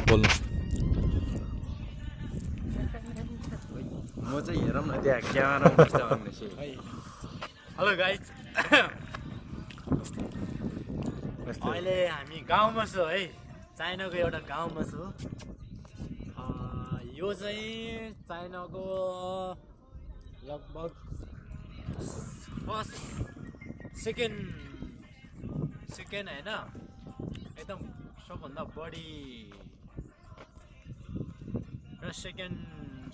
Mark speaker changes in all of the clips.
Speaker 1: बोल्नु
Speaker 2: म चाहिँ हेरौँ न त्यहाँ क्यामेरा बस्छ भन्दैछु
Speaker 3: हेलो गाइज अहिले हामी गाउँमा छु है चाइनाको एउटा गाउँमा छु यो चाहिँ चाइनाको लगभग फर्स्ट सेकेन्ड होइन एकदम सबभन्दा बढी र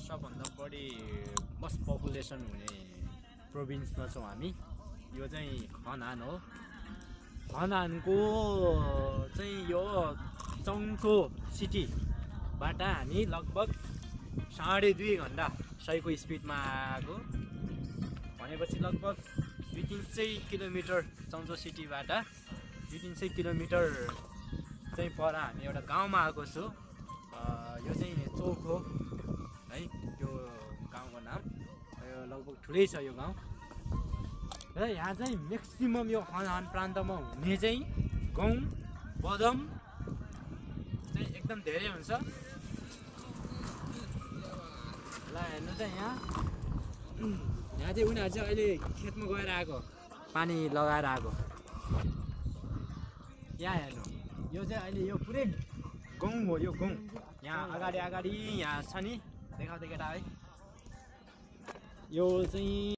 Speaker 3: सबभन्दा बढी मोस्ट पपुलेसन हुने प्रोभिन्समा छौँ हामी यो चाहिँ खनान हो खनानको चाहिँ यो चङ्को सिटीबाट हामी लगभग 2.5 घन्टा सयको स्पिडमा आएको भनेपछि लगभग 200-300 किलोमिटर चङ्चो सिटीबाट 200-300 किलोमिटर चाहिँ पर हामी एउटा गाउँमा आएको छु यो चाहिँ चोक हो है त्यो गाउँको नाम यो लगभग ठुलै छ यो गाउँ र यहाँ चाहिँ म्याक्सिमम यो खनान प्रान्तमा हुने चाहिँ गहुँ बदाम चाहिँ एकदम धेरै हुन्छ ल हेर्नु चाहिँ यहाँ चाहिँ उनीहरू चाहिँ अहिले खेतमा गएर आएको पानी लगाएर आएको यहाँ हेर्नु यो चाहिँ अहिले यो पुरै गहुँ हो यो गहुँ यहाँ अगाडि यहाँ छ नि देखाउँदै केटा है यो चाहिँ